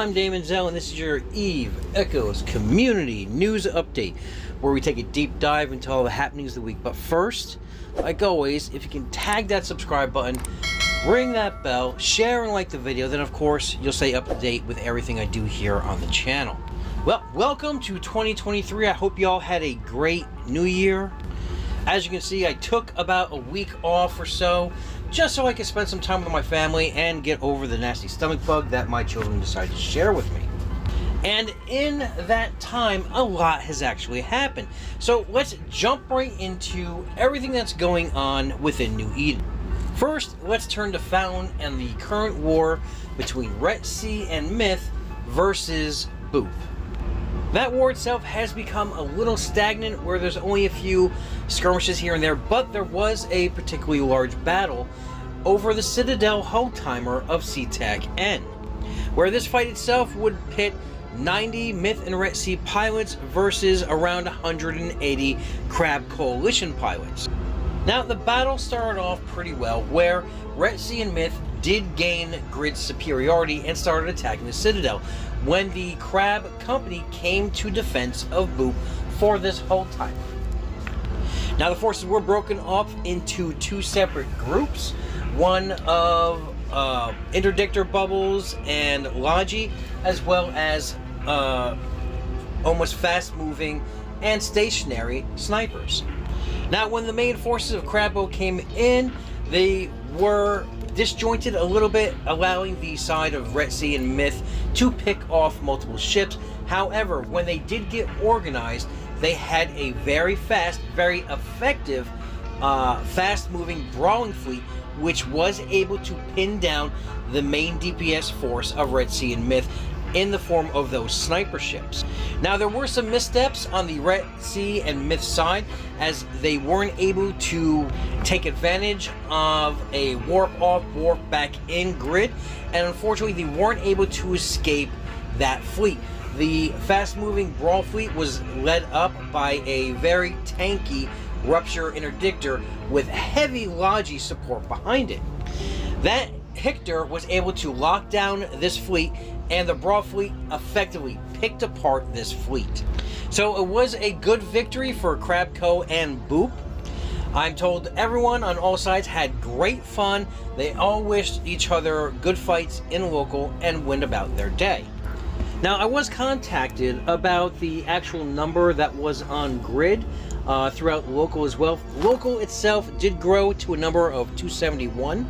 I'm Daemonxel, and this is your Eve Echoes Community News Update, where we take a deep dive into all the happenings of the week. But first, like always, if you can tag that subscribe button, ring that bell, share and like the video, then of course you'll stay up to date with everything I do here on the channel. Well, welcome to 2023. I hope you all had a great new year. As you can see, I took about a week off or so, just so I could spend some time with my family and get over the nasty stomach bug that my children decided to share with me. And in that time, a lot has actually happened. So let's jump right into everything that's going on within New Eden. First, let's turn to Fountain and the current war between RETC and Myth versus Boop. That war itself has become a little stagnant, where there's only a few skirmishes here and there, but there was a particularly large battle over the Citadel hull timer of SeaTac-N, where this fight itself would pit 90 Myth and RETC pilots versus around 180 Crab Coalition pilots. Now, the battle started off pretty well, where RETC and Myth did gain grid superiority and started attacking the Citadel, when the Crab Company came to defense of Boop for this whole time. Now, the forces were broken up into two separate groups, one of interdictor bubbles and Logi, as well as almost fast-moving and stationary snipers. Now, when the main forces of Crabbo came in, they were disjointed a little bit, allowing the side of RETC and Myth to pick off multiple ships. However, when they did get organized, they had a very fast, very effective, fast-moving brawling fleet, which was able to pin down the main DPS force of RETC and Myth in the form of those sniper ships. Now, there were some missteps on the RETC and Myth side, as they weren't able to take advantage of a warp off, warp back in grid, and unfortunately they weren't able to escape that fleet. The fast-moving brawl fleet was led up by a very tanky Rupture interdictor with heavy Logi support behind it. That Hector was able to lock down this fleet, and the Brawl fleet effectively picked apart this fleet. So it was a good victory for Crabco and Boop. I'm told everyone on all sides had great fun. They all wished each other good fights in local and went about their day. Now, I was contacted about the actual number that was on grid throughout local as well. Local itself did grow to a number of 271.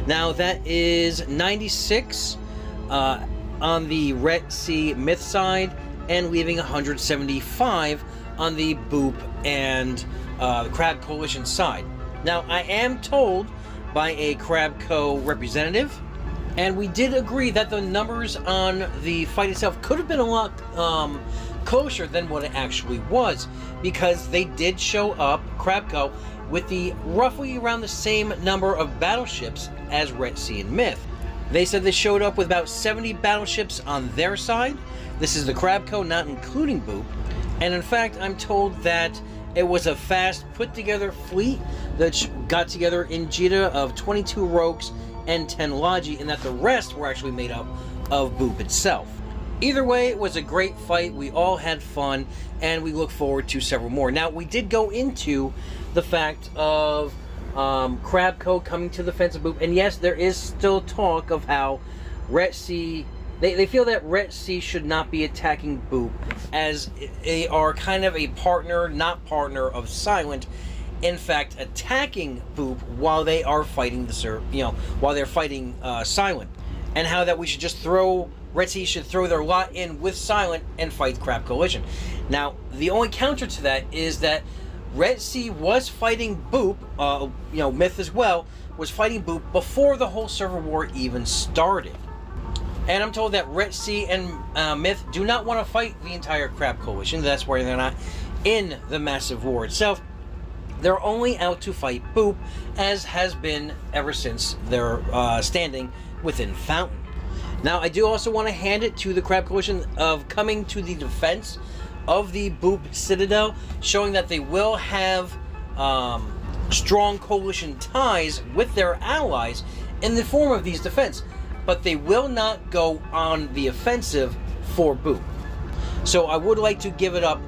Now, that is 96 on the RETC Myth side, and leaving 175 on the Boop and the Crab Coalition side. Now, I am told by a Crabco representative, and we did agree that the numbers on the fight itself could have been a lot closer than what it actually was, because they did show up, Crabco, with the roughly around the same number of battleships as RETC and Myth. They said they showed up with about 70 battleships on their side. This is the Crabco, not including Boop. And in fact, I'm told that it was a fast put-together fleet that got together in Jita of 22 Rogues and 10 Logi, and that the rest were actually made up of Boop itself. Either way, it was a great fight. We all had fun, and we look forward to several more. Now, we did go into the fact of Crabco coming to the defense of Boop, and yes, there is still talk of how RETC, they feel that RETC should not be attacking Boop, as they are kind of a partner, not partner of Silent, in fact attacking Boop while they are fighting while they're fighting Silent, and how that we should just RETC should throw their lot in with Silent and fight Crab Coalition. Now, the only counter to that is that RETC was fighting Boop, Myth as well, was fighting Boop before the whole server war even started. And I'm told that RETC and Myth do not want to fight the entire Crab Coalition. That's why they're not in the massive war itself. They're only out to fight Boop, as has been ever since their standing within Fountain. Now, I do also want to hand it to the Crab Coalition of coming to the defense of the Boop Citadel, showing that they will have strong coalition ties with their allies in the form of these defense. but they will not go on the offensive for BOOP. So I would like to give it up,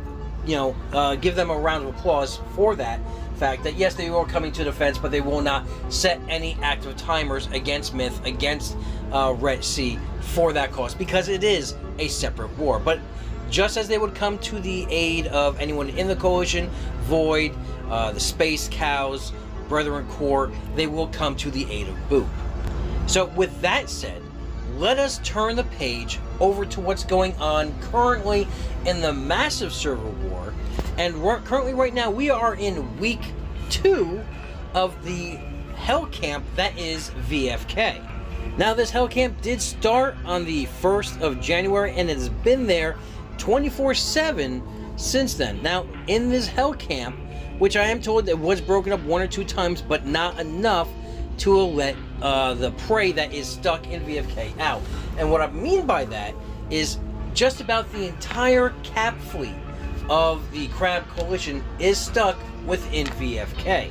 give them a round of applause for that fact that yes, they are coming to defense, but they will not set any active timers against Myth, against RETC for that cause, because it is a separate war. But just as they would come to the aid of anyone in the coalition, Void, the Space Cows, Brethren Corps, they will come to the aid of BOOP. So with that said, let us turn the page over to what's going on currently in the massive server war. And currently right now we are in week 2 of the hellcamp that is VFK. Now this hellcamp did start on the 1st of January and it has been there 24/7 since then. Now in this hellcamp, which I am told it was broken up 1 or 2 times, but not enough to let the prey that is stuck in VFK out. And what I mean by that is just about the entire cap fleet of the Crab Coalition is stuck within VFK.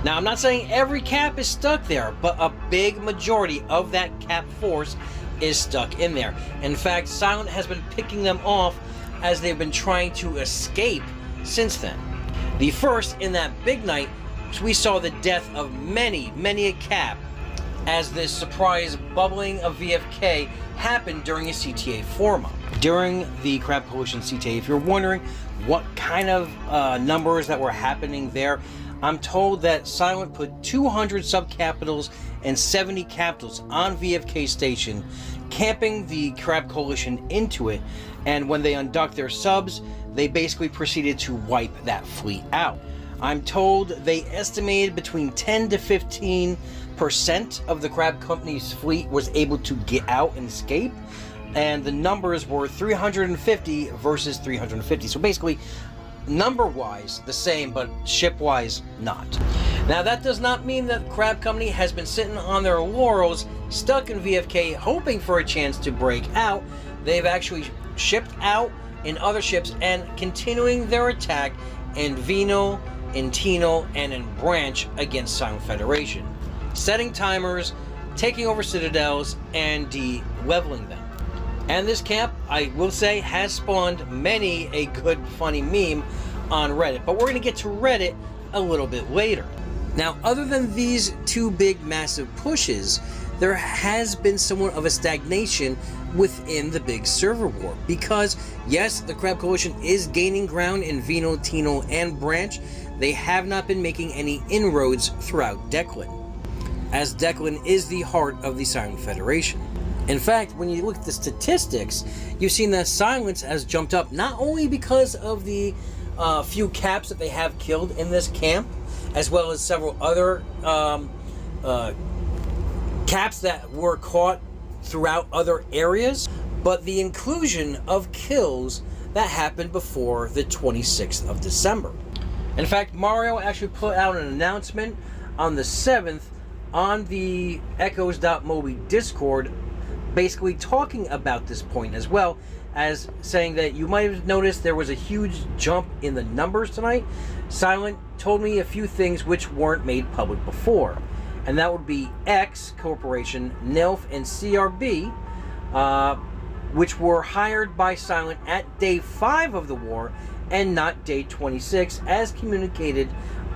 Now I'm not saying every cap is stuck there, but a big majority of that cap force is stuck in there. In fact, Silent has been picking them off as they've been trying to escape since then. The first in that big night, we saw the death of many a cap as this surprise bubbling of VFK happened during a CTA form-up. During the Crab Coalition CTA, if you're wondering what kind of numbers that were happening there, I'm told that Silent put 200 subcapitals and 70 capitals on VFK station, camping the Crab Coalition into it, and when they undocked their subs, they basically proceeded to wipe that fleet out. I'm told they estimated between 10 to 15% of the Crab Company's fleet was able to get out and escape, and the numbers were 350 versus 350. So basically, number-wise, the same, but ship-wise, not. Now, that does not mean that the Crab Company has been sitting on their laurels, stuck in VFK, hoping for a chance to break out. They've actually shipped out in other ships and continuing their attack in Vino, in Tino, and in Branch against Silent Federation, setting timers, taking over citadels, and de-leveling them. And this camp, I will say, has spawned many a good funny meme on Reddit, but we're going to get to Reddit a little bit later. Now, other than these 2 big massive pushes, there has been somewhat of a stagnation within the big server war, because yes, the Crab Coalition is gaining ground in Vino, Tino, and Branch. They have not been making any inroads throughout Declan, as Declan is the heart of the Silent Federation. In fact, when you look at the statistics, you've seen that Silence has jumped up not only because of the few caps that they have killed in this camp, as well as several other caps that were caught throughout other areas, but the inclusion of kills that happened before the 26th of December. In fact, Mario actually put out an announcement on the 7th on the Echoes.Mobi Discord, basically talking about this point, as well as saying that you might have noticed there was a huge jump in the numbers tonight. Silent told me a few things which weren't made public before, and that would be X Corporation, NILF, and CRB, which were hired by Silent at day 5 of the war and not day 26 as communicated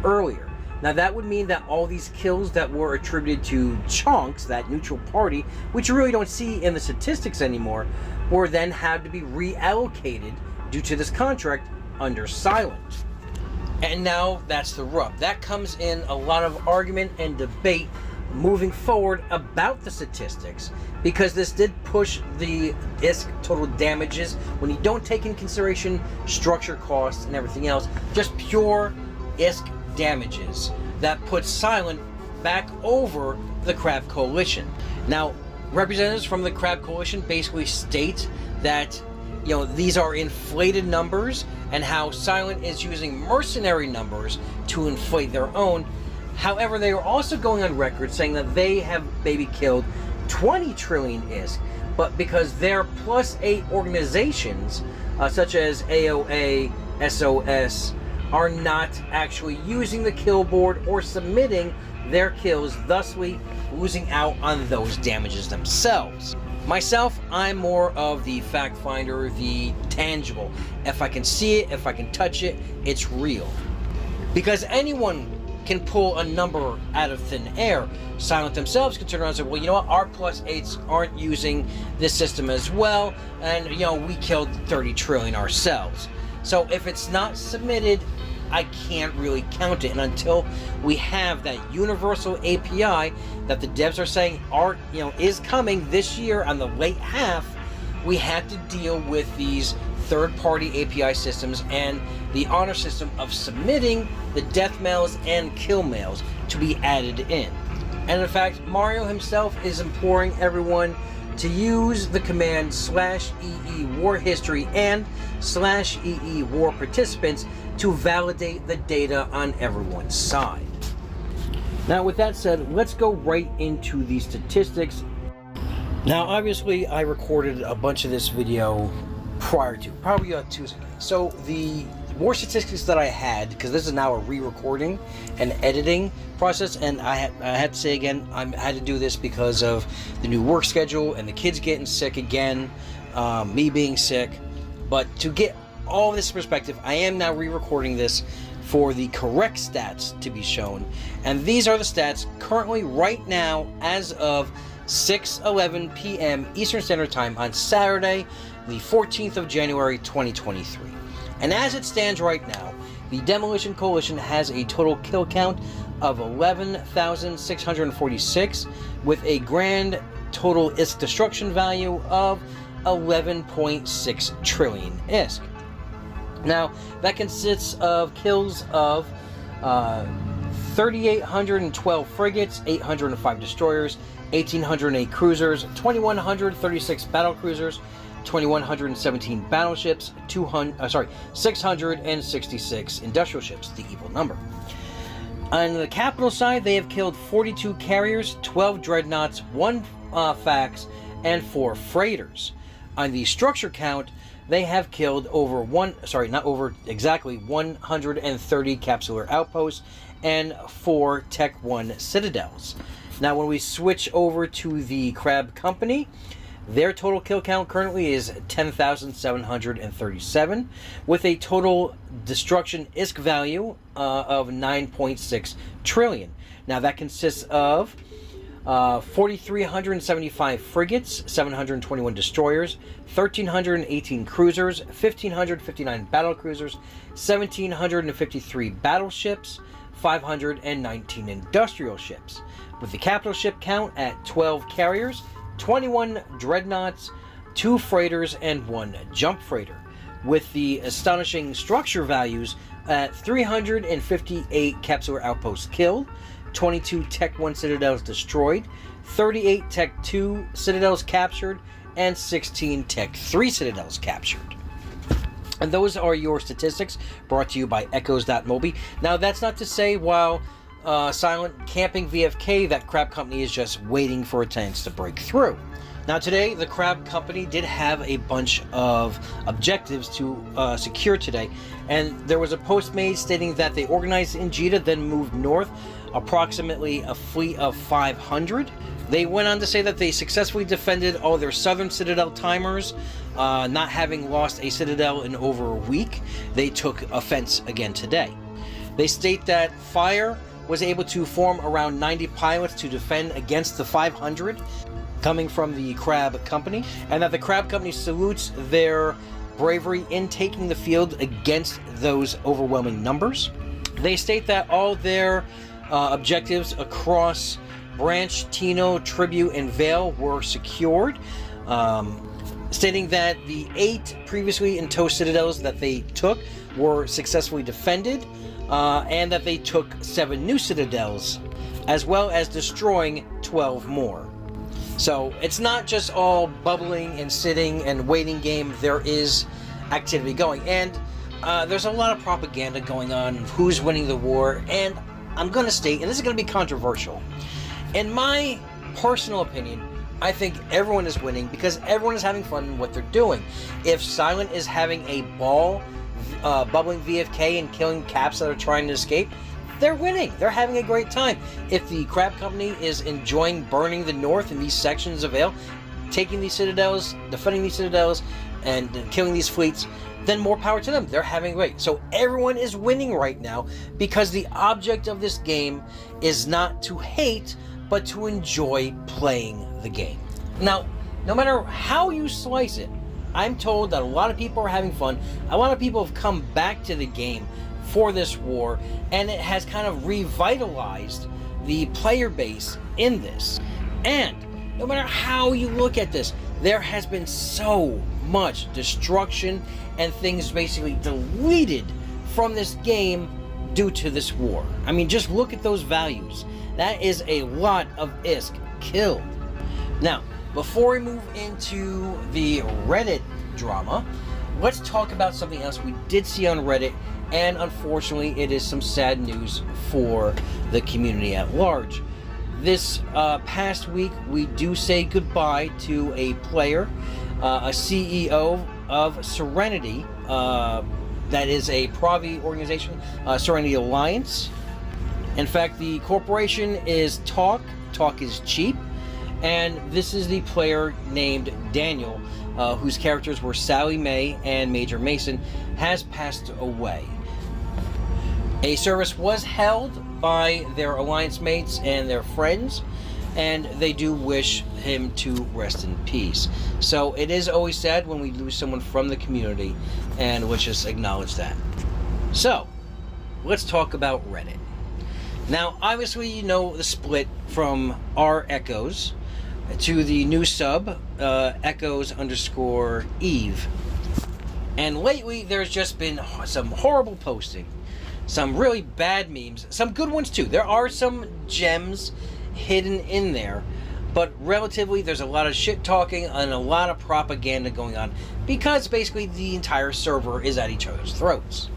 earlier. Now that would mean that all these kills that were attributed to Chunks, that neutral party, which you really don't see in the statistics anymore, were then had to be reallocated due to this contract under Silent. And now that's the rub. That comes in a lot of argument and debate moving forward about the statistics, because this did push the ISK total damages when you don't take in consideration structure costs and everything else, just pure ISK damages that puts Silent back over the Crab Coalition. Now, representatives from the Crab Coalition basically state that, these are inflated numbers and how Silent is using mercenary numbers to inflate their own. However, they are also going on record saying that they have maybe killed 20 trillion ISK, but because their +8 organizations, such as AOA, SOS, are not actually using the kill board or submitting their kills, thusly losing out on those damages themselves. Myself, I'm more of the fact finder, the tangible. If I can see it, if I can touch it, it's real. Because anyone can pull a number out of thin air. Silent themselves can turn around and say, well, you know what, our +8s aren't using this system as well, and you know, we killed 30 trillion ourselves. So if it's not submitted, I can't really count it. And until we have that universal API that the devs are saying is coming this year on the late half, we have to deal with these third-party API systems and the honor system of submitting the death mails and kill mails to be added in. And in fact, Mario himself is imploring everyone to use the command /EE war history and /EE war participants to validate the data on everyone's side. Now, with that said, let's go right into the statistics. Now, obviously, I recorded a bunch of this video prior to, probably 2 seconds. So the war statistics that I had, because this is now a re-recording and editing process, and I had to say again, I had to do this because of the new work schedule and the kids getting sick again, me being sick. But to get all this perspective, I am now re-recording this for the correct stats to be shown, and these are the stats currently right now as of 6:11 p.m. Eastern Standard Time on Saturday, the 14th of January 2023. And as it stands right now, the Demolition Coalition has a total kill count of 11,646 with a grand total ISK destruction value of 11.6 trillion ISK. Now, that consists of kills of 3,812 frigates, 805 destroyers, 1,808 cruisers, 2,136 battle cruisers, 2,117 battleships, 666 industrial ships, the evil number. On the capital side, they have killed 42 carriers, 12 dreadnoughts, 1 fax, and 4 freighters. On the structure count, they have killed exactly 130 capsular outposts and 4 Tech 1 citadels. Now, when we switch over to the Crab Company, their total kill count currently is 10,737, with a total destruction ISK value of 9.6 trillion. Now, that consists of 4,375 frigates, 721 destroyers, 1,318 cruisers, 1,559 battle cruisers, 1,753 battleships, 519 industrial ships, with the capital ship count at 12 carriers, 21 dreadnoughts, 2 freighters, and 1 jump freighter, with the astonishing structure values at 358 capsular outposts killed, 22 Tech 1 citadels destroyed, 38 Tech 2 citadels captured, and 16 Tech 3 citadels captured. And those are your statistics brought to you by Echoes.Mobi. Now, that's not to say while silent camping VFK, that Crab Company is just waiting for a chance to break through. Now, today, the Crab Company did have a bunch of objectives to secure today, and there was a post made stating that they organized in Jeddah, then moved north, approximately a fleet of 500. They went on to say that they successfully defended all their southern citadel timers, not having lost a citadel in over a week. They took offense again today. They state that fire was able to form around 90 pilots to defend against the 500 coming from the Crab Company, and that the Crab Company salutes their bravery in taking the field against those overwhelming numbers. They state that all their objectives across Branch, Tino, Tribute, and Vale were secured, stating that the 8 previously in tow citadels that they took were successfully defended, and that they took 7 new citadels, as well as destroying 12 more. So it's not just all bubbling and sitting and waiting game. There is activity going, and there's a lot of propaganda going on of who's winning the war. And I'm going to state, and this is going to be controversial, in my personal opinion, I think everyone is winning because everyone is having fun in what they're doing. If Silent is having a ball, bubbling VFK and killing caps that are trying to escape, they're winning. They're having a great time. If the Crab Company is enjoying burning the North in these sections of Ale, taking these citadels, defending these citadels, and killing these fleets, then more power to them. They're having great. So everyone is winning right now because the object of this game is not to hate, but to enjoy playing the game. Now, no matter how you slice it, I'm told that a lot of people are having fun. A lot of people have come back to the game for this war, and it has kind of revitalized the player base in this. And no matter how you look at this, there has been so much destruction and things basically deleted from this game due to this war. I mean, just look at those values. That is a lot of ISK killed. Now, before we move into the Reddit drama, let's talk about something else we did see on Reddit, and unfortunately it is some sad news for the community at large. This past week, we do say goodbye to a player, a CEO of Serenity, that is a Pravi organization, Serenity Alliance. In fact, the corporation is Talk is cheap, and this is the player named Daniel, whose characters were Sally Mae and Major Mason, has passed away. A service was held by their alliance mates and their friends, and they do wish him to rest in peace. So it is always sad when we lose someone from the community, and let's just acknowledge that. So let's talk about Reddit. Now, obviously, you know the split from our Echoes to the new sub, Echoes_Eve. And lately, there's just been some horrible posting, some really bad memes, some good ones too. There are some gems hidden in there, but relatively, there's a lot of shit talking and a lot of propaganda going on because basically the entire server is at each other's throats.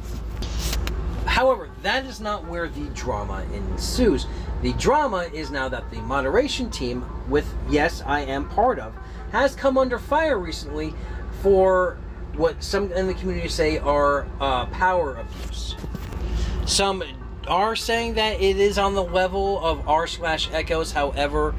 However, that is not where the drama ensues. The drama is now that the moderation team, with yes, I am part of, has come under fire recently for what some in the community say are power abuse. Some are saying that it is on the level of r/Echoes. However,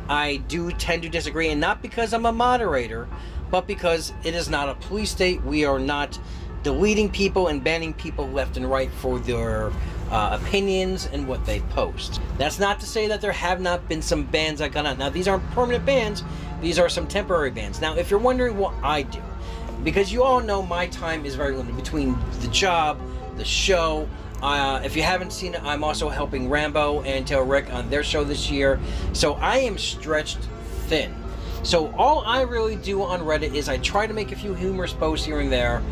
I do tend to disagree, and not because I'm a moderator, but because it is not a police state. We are not deleting people and banning people left and right for their opinions and what they post. That's not to say that there have not been some bans that got out. Now, these aren't permanent bans. These are some temporary bans. Now, if you're wondering what I do, because you all know my time is very limited between the job, the show. If you haven't seen it, I'm also helping Rambo and Tail Rick on their show this year. So I am stretched thin. So all I really do on Reddit is I try to make a few humorous posts here and there,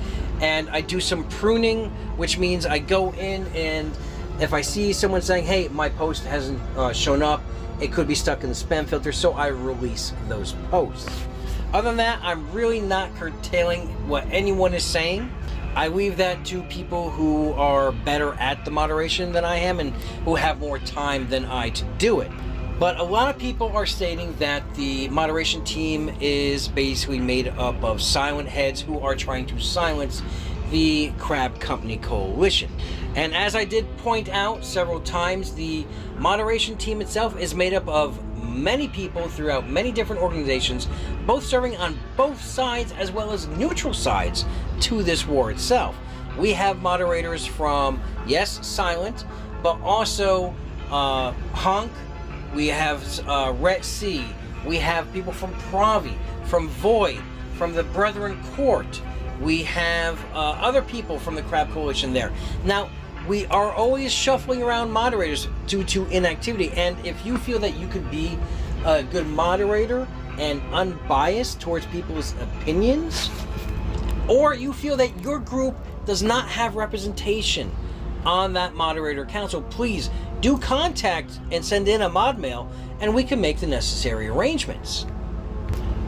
and I do some pruning, which means I go in and if I see someone saying, hey, my post hasn't shown up, it could be stuck in the spam filter, so I release those posts. Other than that, I'm really not curtailing what anyone is saying. I leave that to people who are better at the moderation than I am and who have more time than I to do it. But a lot of people are stating that the moderation team is basically made up of silent heads who are trying to silence the Crab Company Coalition. And as I did point out several times, the moderation team itself is made up of many people throughout many different organizations, both serving on both sides as well as neutral sides to this war itself. We have moderators from, yes, Silent, but also Honk. We have RETC. We have people from Pravi, from Void, from the Brethren Court. We have other people from the Crab Coalition there. Now, we are always shuffling around moderators due to inactivity, and if you feel that you could be a good moderator and unbiased towards people's opinions, or you feel that your group does not have representation on that moderator council, please do contact and send in a mod mail, and we can make the necessary arrangements.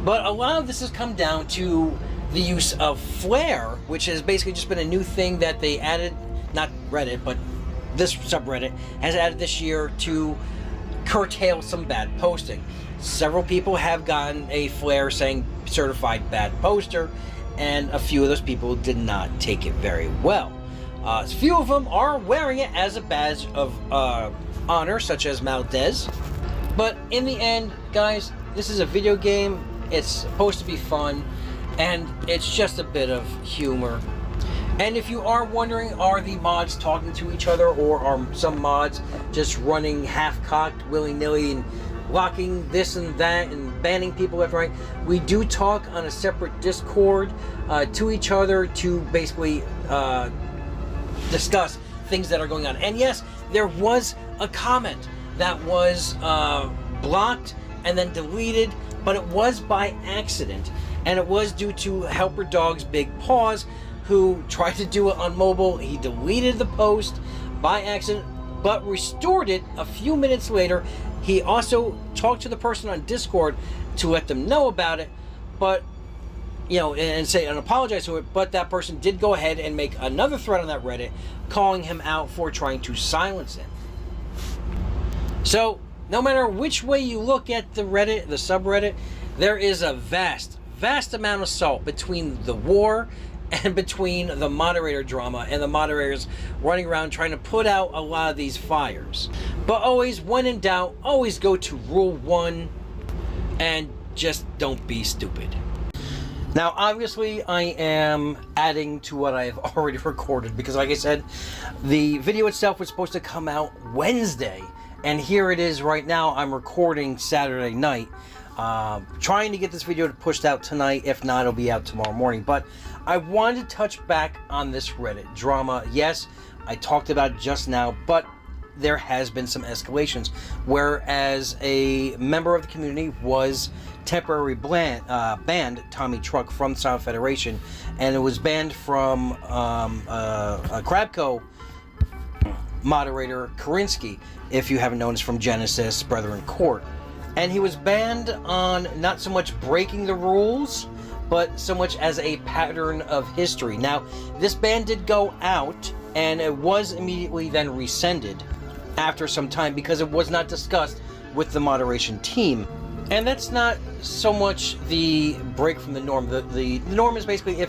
But a lot of this has come down to the use of Flare, which has basically just been a new thing that they added, not Reddit, but this subreddit has added this year to curtail some bad posting. Several people have gotten a Flare saying certified bad poster, and a few of those people did not take it very well. A few of them are wearing it as a badge of honor, such as Maldez. But in the end, guys, this is a video game. It's supposed to be fun, and it's just a bit of humor. And if you are wondering, are the mods talking to each other, or are some mods just running half-cocked, willy-nilly, and locking this and that, and banning people left and right? We do talk on a separate Discord to each other to basically discuss things that are going on. And yes, there was a comment that was blocked and then deleted, but it was by accident, and it was due to Helper Dog's Big Paws, who tried to do it on mobile. He deleted the post by accident, but restored it a few minutes later. He also talked to the person on Discord to let them know about it, but and apologize to it, but that person did go ahead and make another thread on that Reddit calling him out for trying to silence him. So no matter which way you look at the Reddit, the subreddit, there is a vast amount of salt between the war and between the moderator drama and the moderators running around trying to put out a lot of these fires. But always, when in doubt, always go to rule 1 and just don't be stupid. Now, obviously, I am adding to what I've already recorded because, like I said, the video itself was supposed to come out Wednesday, and here it is right now. I'm recording Saturday night. Trying to get this video pushed out tonight. If not, it'll be out tomorrow morning. But I wanted to touch back on this Reddit drama. Yes, I talked about it just now, but there has been some escalations. Whereas a member of the community was temporarily banned, Tommy Truck, from Silent Federation, and it was banned from a Crabco moderator, Karinsky, if you haven't noticed, from Genesis, Brethren Court. And he was banned on not so much breaking the rules, but so much as a pattern of history. Now, this ban did go out, and it was immediately then rescinded after some time because it was not discussed with the moderation team. And that's not so much the break from the norm. The norm is basically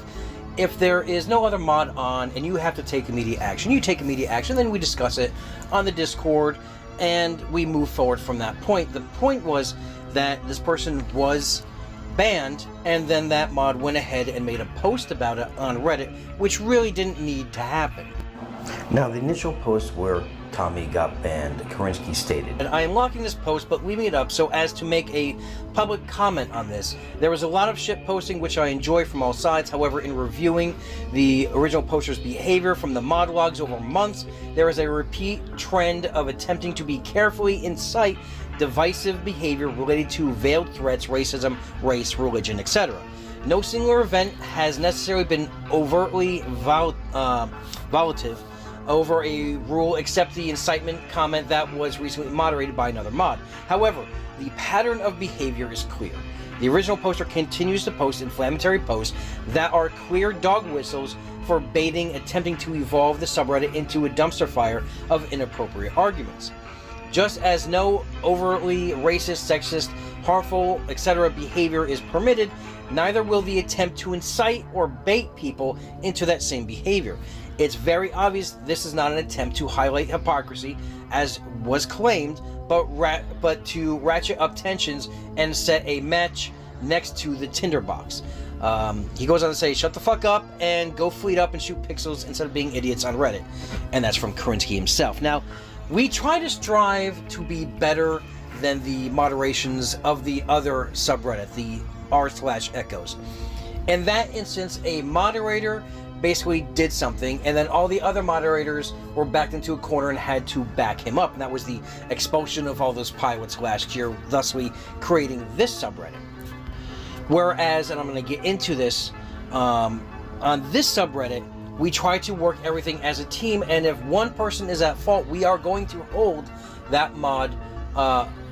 if there is no other mod on and you have to take immediate action, you take immediate action, then we discuss it on the Discord, and we move forward from that point. The point was that this person was banned, and then that mod went ahead and made a post about it on Reddit, which really didn't need to happen. Now, the initial post where Tommy got banned, Karinsky stated, and I am locking this post but leaving it up so as to make a public comment on this. There was a lot of shit posting which I enjoy from all sides. However, in reviewing the original poster's behavior from the mod logs over months, there is a repeat trend of attempting to be carefully incite divisive behavior related to veiled threats, racism, race, religion, etc. No singular event has necessarily been overtly violative over a rule except the incitement comment that was recently moderated by another mod. However, the pattern of behavior is clear. The original poster continues to post inflammatory posts that are clear dog whistles for baiting, attempting to evolve the subreddit into a dumpster fire of inappropriate arguments. Just as no overtly racist, sexist, harmful, etc. behavior is permitted, neither will the attempt to incite or bait people into that same behavior. It's very obvious this is not an attempt to highlight hypocrisy, as was claimed, but to ratchet up tensions and set a match next to the tinderbox. He goes on to say, shut the fuck up and go fleet up and shoot pixels instead of being idiots on Reddit. And that's from Karinsky himself. Now, we try to strive to be better than the moderations of the other subreddit, the r/echoes. In that instance, a moderator basically did something, and then all the other moderators were backed into a corner and had to back him up. And that was the expulsion of all those pilots last year, thusly creating this subreddit. Whereas, and I'm going to get into this, on this subreddit, we try to work everything as a team, and if one person is at fault, we are going to hold that mod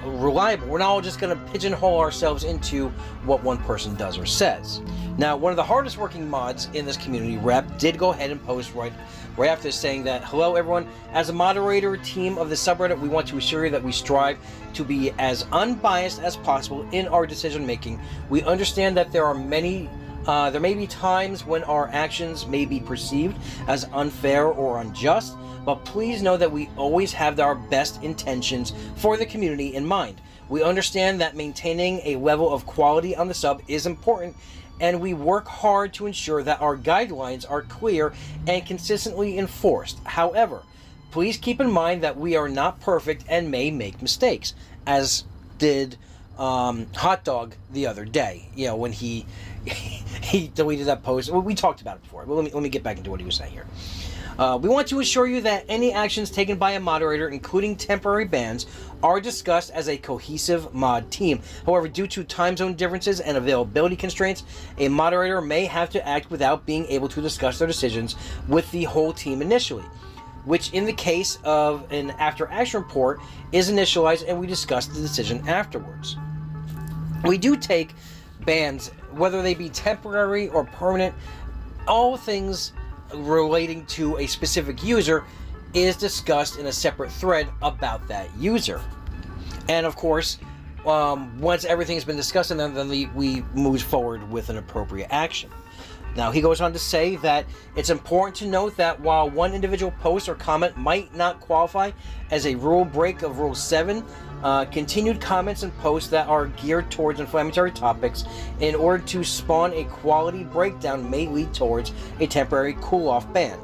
reliable. We're not all just going to pigeonhole ourselves into what one person does or says. Now, one of the hardest working mods in this community, Rep, did go ahead and post right after this saying that, hello everyone, as a moderator team of the subreddit, we want to assure you that we strive to be as unbiased as possible in our decision making. We understand that there are many There may be times when our actions may be perceived as unfair or unjust, but please know that we always have our best intentions for the community in mind. We understand that maintaining a level of quality on the sub is important, and we work hard to ensure that our guidelines are clear and consistently enforced. However, please keep in mind that we are not perfect and may make mistakes, as did Hot Dog the other day, you know, when he deleted that post. Well, we talked about it before, but let me get back into what he was saying here. We want to assure you that any actions taken by a moderator, including temporary bans, are discussed as a cohesive mod team. However, due to time zone differences and availability constraints, a moderator may have to act without being able to discuss their decisions with the whole team initially, which in the case of an after action report is initialized and we discuss the decision afterwards. We do take bans, whether they be temporary or permanent. All things relating to a specific user is discussed in a separate thread about that user. And of course, once everything's been discussed, and then we move forward with an appropriate action. Now, he goes on to say that it's important to note that while one individual post or comment might not qualify as a rule break of Rule 7, continued comments and posts that are geared towards inflammatory topics in order to spawn a quality breakdown may lead towards a temporary cool-off ban.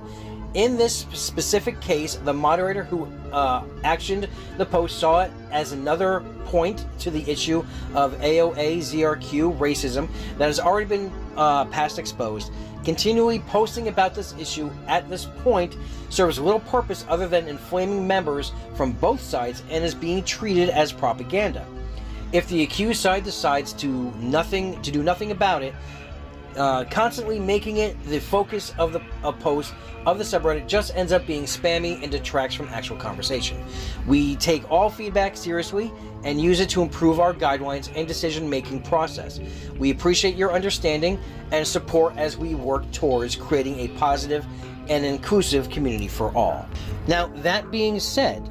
In this specific case, the moderator who actioned the post saw it as another point to the issue of AOA ZRQ racism that has already been past exposed. Continually posting about this issue at this point serves little purpose other than inflaming members from both sides and is being treated as propaganda. If the accused side decides to do nothing about it, constantly making it the focus of a post of the subreddit just ends up being spammy and detracts from actual conversation. We take all feedback seriously and use it to improve our guidelines and decision-making process. We appreciate your understanding and support as we work towards creating a positive and inclusive community for all. Now, that being said,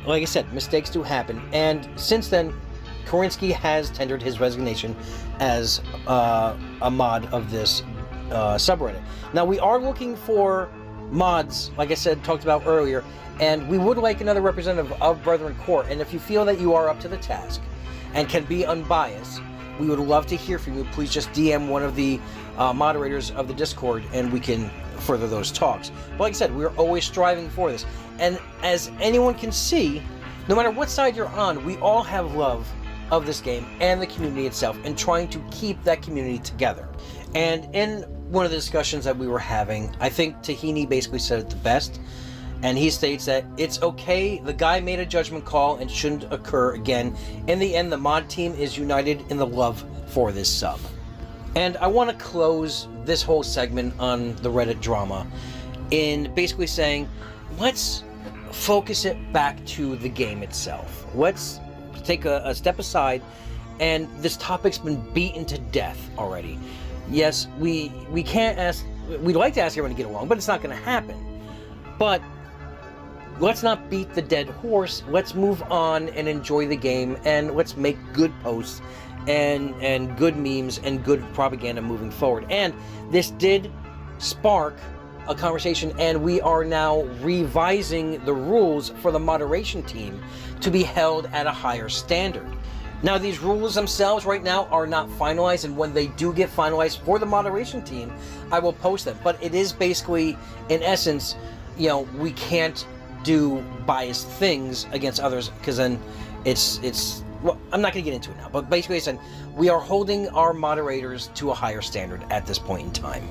like I said, mistakes do happen, and since then, Kerensky has tendered his resignation as a mod of this subreddit. Now, we are looking for mods, like I said, talked about earlier, and we would like another representative of Brethren Court. And if you feel that you are up to the task and can be unbiased, we would love to hear from you. Please just DM one of the moderators of the Discord and we can further those talks. But like I said, we're always striving for this. And as anyone can see, no matter what side you're on, we all have love of this game and the community itself and trying to keep that community together. And in one of the discussions that we were having, I think Tahini basically said it the best. And he states that it's okay, the guy made a judgment call and shouldn't occur again. In the end, the mod team is united in the love for this sub. And I want to close this whole segment on the Reddit drama in basically saying, let's focus it back to the game itself. Let's take a step aside, and this topic's been beaten to death already. Yes, we can't ask, we'd like to ask everyone to get along, but it's not going to happen. But let's not beat the dead horse. Let's move on and enjoy the game, and let's make good posts and good memes and good propaganda moving forward. And this did spark a conversation, and we are now revising the rules for the moderation team to be held at a higher standard. Now, these rules themselves right now are not finalized, and when they do get finalized for the moderation team, I will post them. But it is basically, in essence, you know, we can't do biased things against others, because then it's well, I'm not going to get into it now, but basically it's we are holding our moderators to a higher standard at this point in time.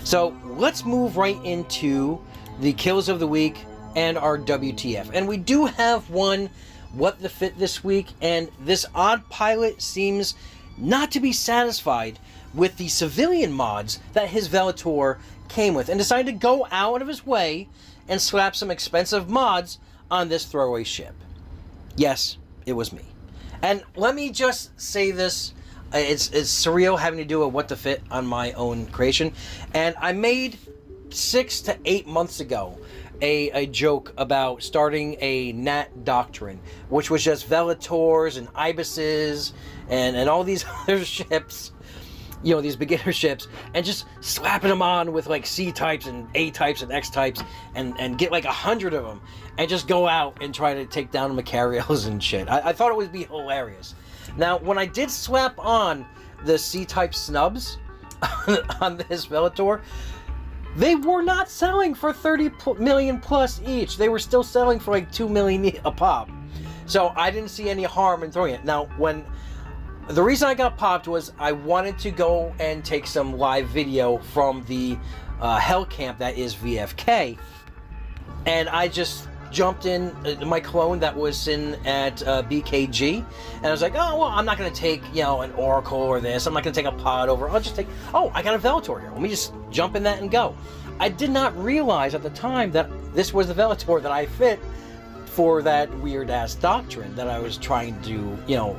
So let's move right into the kills of the week and our WTF. And we do have one What the Fit this week, and this odd pilot seems not to be satisfied with the civilian mods that his Velator came with and decided to go out of his way and slap some expensive mods on this throwaway ship. Yes, it was me. And let me just say this, it's surreal having to do a What the Fit on my own creation. And I made 6 to 8 months ago a joke about starting a Nat Doctrine, which was just Velators and Ibises and all these other ships. you know, these beginner ships and just slapping them on with like C types and A types and X types and get like 100 of them and just go out and try to take down Macarios and shit. I thought it would be hilarious. Now, when I did slap on the C-type snubs on this Velotor, they were not selling for 30 million plus each. They were still selling for like 2 million a pop. So I didn't see any harm in throwing it. Now, the reason I got popped was I wanted to go and take some live video from the hellcamp that is VFK, and I just jumped in my clone that was in at BKG, and I was like, oh, well, I'm not going to take, you know, an Oracle or this. I'm not going to take a pod over. I'll just take, oh, I got a Velotor here. Let me just jump in that and go. I did not realize at the time that this was the Velotor that I fit for that weird-ass doctrine that I was trying to, you know,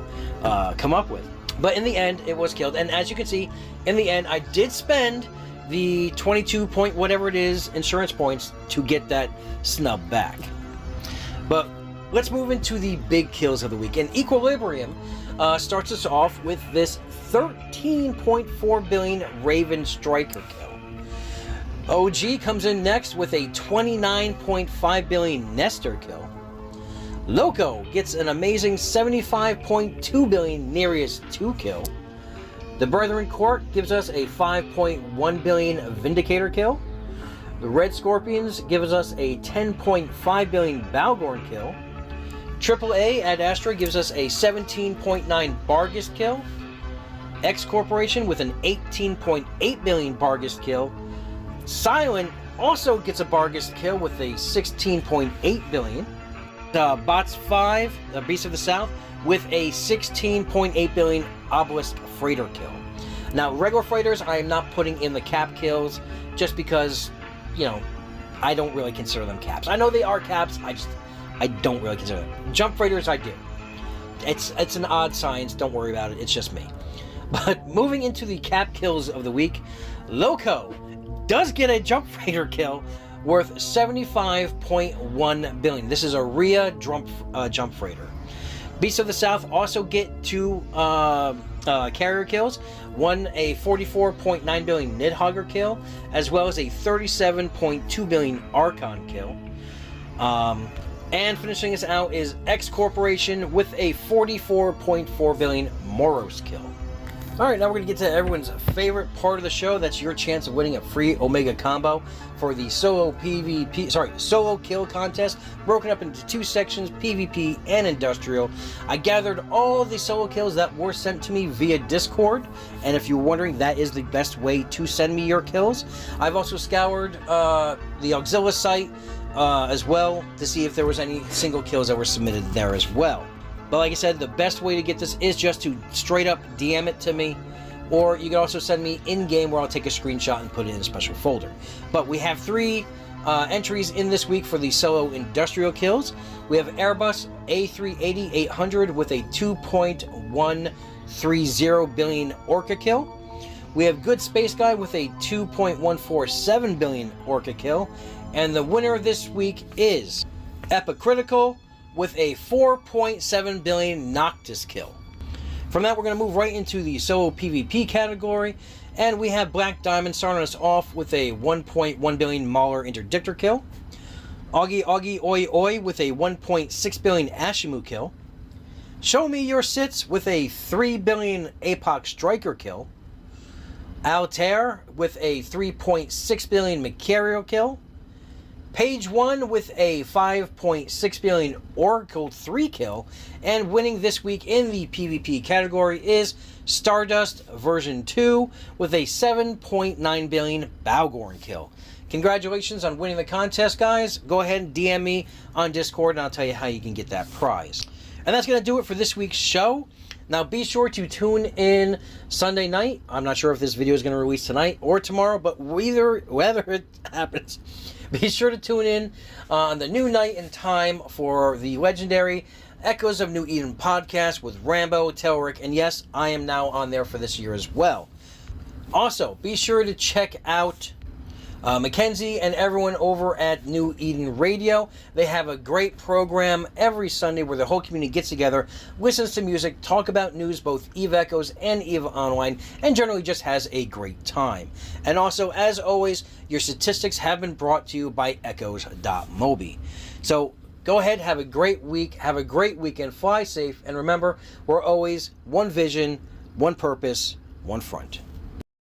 come up with. But in the end, it was killed. And as you can see, in the end, I did spend the 22 point whatever it is insurance points to get that snub back. But let's move into the big kills of the week. And Equilibrium starts us off with this 13.4 billion Raven Striker kill. OG comes in next with a 29.5 billion Nestor kill. Loco gets an amazing 75.2 billion Nereus 2 kill. The Brethren Court gives us a 5.1 billion Vindicator kill. The Red Scorpions gives us a 10.5 billion Balgorn kill. AAA Ad Astra gives us a 17.9 Barghest kill. X Corporation with an 18.8 billion Barghest kill. Silent also gets a Barghest kill with a 16.8 billion. Bots 5, Beast of the South, with a 16.8 billion Obelisk Freighter kill. Now, regular freighters I am not putting in the cap kills just because, you know, I don't really consider them caps. I know they are caps, I don't really consider them. Jump freighters I do. It's an odd science, don't worry about it, it's just me. But moving into the cap kills of the week, Loco does get a jump freighter kill worth 75.1 billion. This is a Rhea jump freighter. Beasts of the South also get 2 carrier kills. One, a 44.9 billion Nidhogger kill, as well as a 37.2 billion Archon kill. And finishing us out is X Corporation with a 44.4 billion Moros kill. Alright, now we're going to get to everyone's favorite part of the show. That's your chance of winning a free Omega combo for the solo kill contest, broken up into 2 sections, PvP and Industrial. I gathered all the solo kills that were sent to me via Discord, and if you're wondering, that is the best way to send me your kills. I've also scoured the Auxilla site as well to see if there was any single kills that were submitted there as well. But like I said, the best way to get this is just to straight up DM it to me, or you can also send me in-game where I'll take a screenshot and put it in a special folder. But we have 3 entries in this week for the solo industrial kills. We have Airbus A380-800 with a 2.130 billion Orca kill. We have Good Space Guy with a 2.147 billion Orca kill. And the winner this week is Epicritical with a 4.7 billion Noctis kill. From that, we're going to move right into the solo PvP category, and we have Black Diamond starting us off with a 1.1 billion Mauler Interdictor kill. Augie Oi Oi with a 1.6 billion Ashimu kill. Show Me Your Sits with a 3 billion Apoc Striker kill. Altair with a 3.6 billion Macario kill. Page 1 with a 5.6 billion Oracle 3 kill, and winning this week in the PvP category is Stardust version 2 with a 7.9 billion Balgorn kill. Congratulations on winning the contest, guys. Go ahead and DM me on Discord and I'll tell you how you can get that prize. And that's going to do it for this week's show. Now be sure to tune in Sunday night. I'm not sure if this video is going to release tonight or tomorrow, but whether it happens, be sure to tune in on the new night and time for the legendary Echoes of New Eden podcast with Rambo, Telric, and yes, I am now on there for this year as well. Also, be sure to check out Mackenzie and everyone over at New Eden Radio. They have a great program every Sunday where the whole community gets together, listens to music, talk about news, both Eve Echoes and Eve Online, and generally just has a great time. And also, as always, your statistics have been brought to you by echoes.mobi. So go ahead, have a great week, have a great weekend, fly safe, and remember, we're always one vision, one purpose, one front.